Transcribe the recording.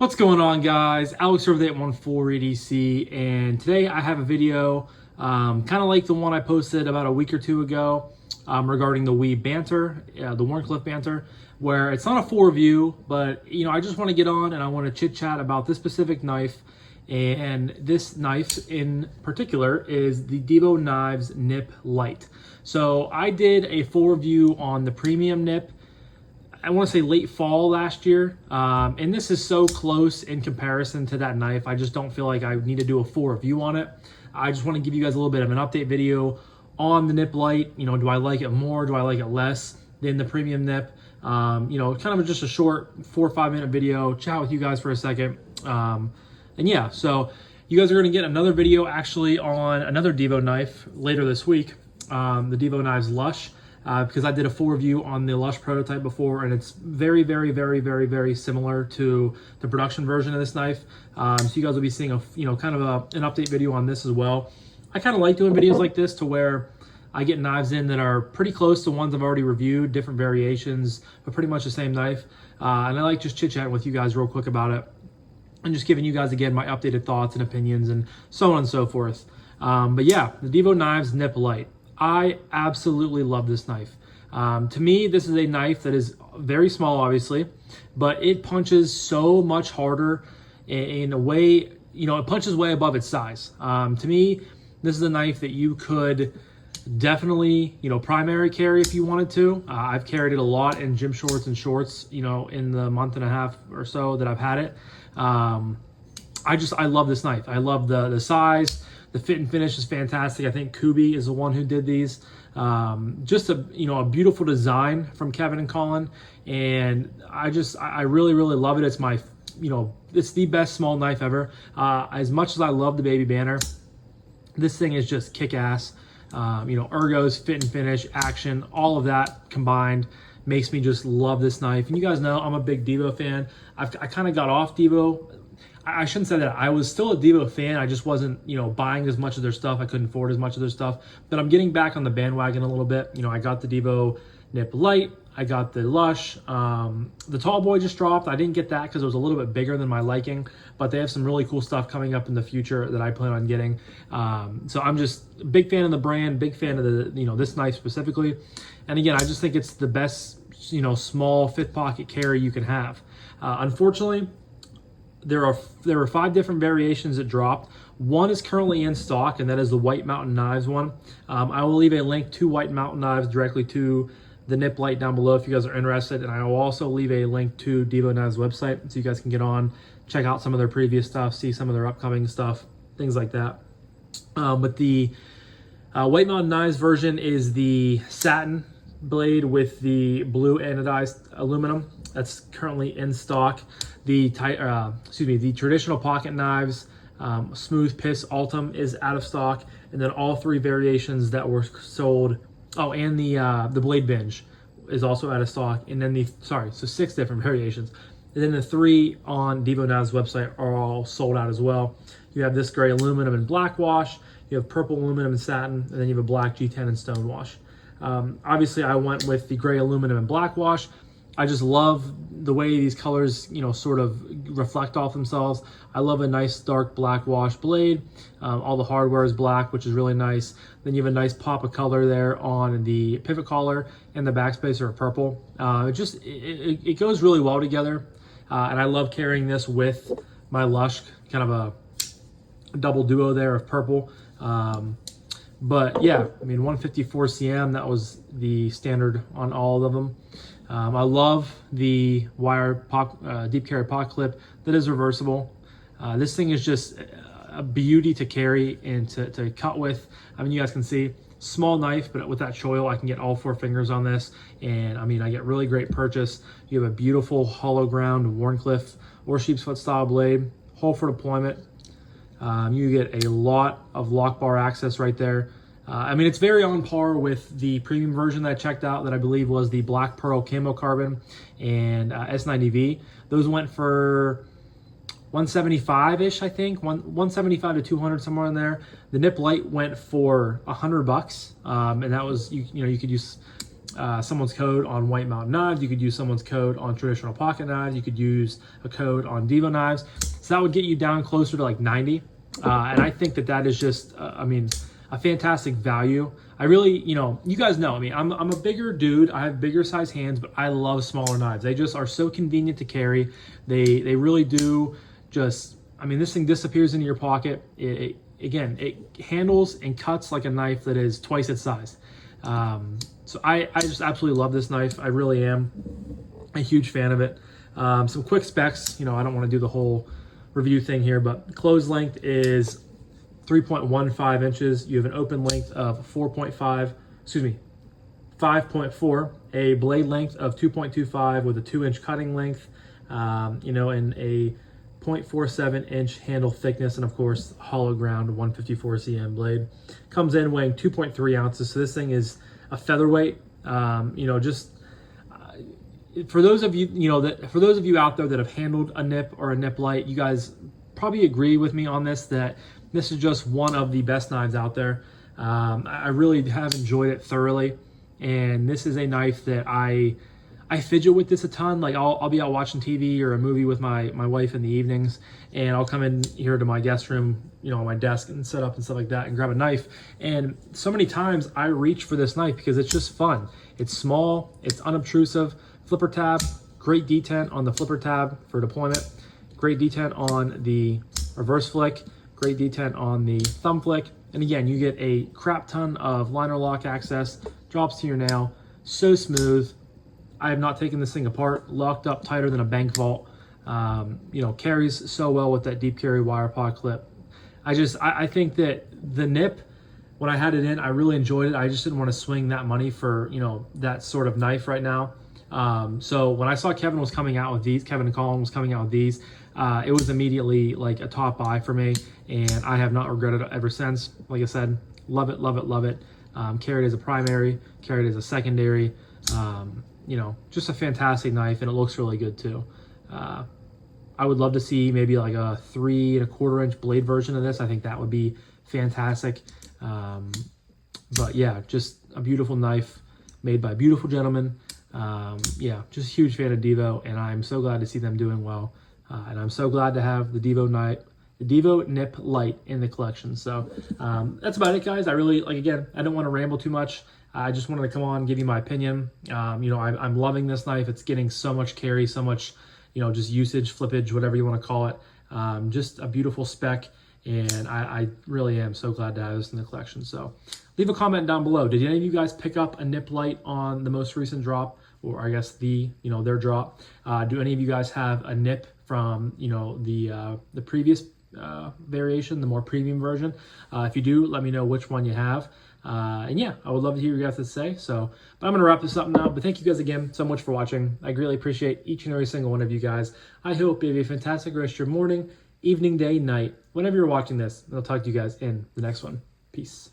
What's going on, guys? Alex over there at 14EDC, and today I have a video kind of like the one I posted about a week or two ago regarding the Wii Banter, the Wharncliffe Banter, where it's not a full review, but I just want to get on and I want to chit chat about this specific knife. And this knife in particular is the Divo Knives Nip Lite. So I did a full review on the premium nip, I want to say late fall last year, and this is so close in comparison to that knife. I just don't feel like I need to do a full review on it. I just want to give you guys a little bit of an update video on the Nip Lite. Do I like it more? Do I like it less than the premium nip? Kind of just a short 4 or 5 minute video, chat with you guys for a second. And yeah, so you guys are going to get another video actually on another Divo knife later this week, the Divo Knives Lush. Because I did a full review on the Lush prototype before, and it's very, very, very, very, very similar to the production version of this knife. So you guys will be seeing an update video on this as well. I kind of like doing videos like this to where I get knives in that are pretty close to ones I've already reviewed, different variations, but pretty much the same knife. And I like just chit-chatting with you guys real quick about it, and just giving you guys, again, my updated thoughts and opinions and so on and so forth. But yeah, the Divo Knives Nip Lite. I absolutely love this knife. To me, this is a knife that is very small, obviously, but it punches so much harder in a way, it punches way above its size. To me, this is a knife that you could definitely, primary carry if you wanted to. I've carried it a lot in gym shorts and shorts, in the month and a half or so that I've had it. I love this knife. I love the size. The fit and finish is fantastic. I think Kubi is the one who did these. Just a beautiful design from Kevin and Colin, and I really love it. It's my it's the best small knife ever. As much as I love the Baby Banner, this thing is just kick-ass. Ergos, fit and finish, action, all of that combined makes me just love this knife. And you guys know I'm a big Divo fan. I kind of got off Divo. I shouldn't say that. I was still a Divo fan. I just wasn't, buying as much of their stuff. I couldn't afford as much of their stuff. But I'm getting back on the bandwagon a little bit. I got the Divo Nip Lite. I got the Lush. The Tall Boy just dropped. I didn't get that because it was a little bit bigger than my liking. But they have some really cool stuff coming up in the future that I plan on getting. So I'm just a big fan of the brand, big fan of the, this knife specifically. And again, I just think it's the best, small fifth pocket carry you can have. Unfortunately, there were 5 different variations that dropped. One is currently in stock, and that is the White Mountain Knives one. I will leave a link to White Mountain Knives directly to the Nip Lite down below if you guys are interested. And I will also leave a link to Divo Knives website so you guys can get on, check out some of their previous stuff, see some of their upcoming stuff, things like that. But the White Mountain Knives version is the satin blade with the blue anodized aluminum. That's currently in stock. The traditional pocket knives, Smooth Piss Ultim is out of stock, and then all 3 variations that were sold. Oh, and the Blade Binge is also out of stock, and then so 6 different variations. And then the 3 on Divo Knives website are all sold out as well. You have this gray aluminum and black wash. You have purple aluminum and satin, and then you have a black G10 and stone wash. Obviously, I went with the gray aluminum and black wash. I just love the way these colors, sort of reflect off themselves. I love a nice dark black wash blade. All the hardware is black, which is really nice. Then you have a nice pop of color there on the pivot collar, and the backspacer are purple. It goes really well together. And I love carrying this with my Lush, kind of a double duo there of purple. But yeah, 154 cm, that was the standard on all of them. I love the wire deep carry pocket clip that is reversible. This thing is just a beauty to carry and to cut with. You guys can see, small knife, but with that choil, I can get all 4 fingers on this. And I get really great purchase. You have a beautiful hollow ground Wharncliffe or sheepsfoot style blade, hole for deployment. You get a lot of lock bar access right there. It's very on par with the premium version that I checked out that I believe was the Black Pearl Camo Carbon and S90V. Those went for 175-ish, I think, 175 to 200, somewhere in there. The Nip Lite went for $100, and that was, you could use someone's code on White Mountain Knives. You could use someone's code on traditional pocket knives. You could use a code on Divo Knives. So that would get you down closer to like 90. And I think that that is just, a fantastic value. I really, you guys know, I'm a bigger dude. I have bigger size hands, but I love smaller knives. They just are so convenient to carry. They really do just, this thing disappears into your pocket. Again, it handles and cuts like a knife that is twice its size. So I just absolutely love this knife. I really am a huge fan of it. Some quick specs, I don't want to do the whole review thing here, but closed length is 3.15 inches. You have an open length of 5.4, a blade length of 2.25 with a 2-inch cutting length, and a 0.47 inch handle thickness, and of course hollow ground 154 cm blade. Comes in weighing 2.3 ounces, so this thing is a featherweight. For those of you, for those of you out there that have handled a nip or a nip light, you guys probably agree with me on this, that this is just one of the best knives out there. I really have enjoyed it thoroughly, and this is a knife that I fidget with this a ton. Like I'll be out watching TV or a movie with my wife in the evenings, and I'll come in here to my guest room, on my desk and set up and stuff like that and grab a knife. And so many times I reach for this knife because it's just fun. It's small, it's unobtrusive. Flipper tab, great detent on the flipper tab for deployment. Great detent on the reverse flick. Great detent on the thumb flick. And again, you get a crap ton of liner lock access, drops to your nail, so smooth. I have not taken this thing apart, locked up tighter than a bank vault. Carries so well with that deep carry wire pod clip. I think that the nip, when I had it in, I really enjoyed it. I just didn't want to swing that money for, that sort of knife right now. So when I saw Kevin and Colin was coming out with these, it was immediately like a top buy for me, and I have not regretted it ever since. Like I said, love it, love it, love it. Carried as a primary, carried as a secondary. Just a fantastic knife, and it looks really good too. I would love to see maybe like a 3 1/4 inch blade version of this. I think that would be fantastic. But yeah, just a beautiful knife made by a beautiful gentleman. Just a huge fan of Divo, and I'm so glad to see them doing well. And I'm so glad to have the Divo Nip Lite in the collection. So that's about it, guys. I really, again, I don't want to ramble too much. I just wanted to come on, give you my opinion. I'm loving this knife. It's getting so much carry, so much, just usage, flippage, whatever you want to call it. Just a beautiful spec, and I really am so glad to have this in the collection. So leave a comment down below. Did any of you guys pick up a Nip Lite on the most recent drop, or I guess their drop? Do any of you guys have a nip from, the previous variation, the more premium version? If you do, let me know which one you have. And yeah, I would love to hear what you guys to say. So, but I'm going to wrap this up now. But thank you guys again so much for watching. I greatly appreciate each and every single one of you guys. I hope you have a fantastic rest of your morning, evening, day, night, whenever you're watching this. And I'll talk to you guys in the next one. Peace.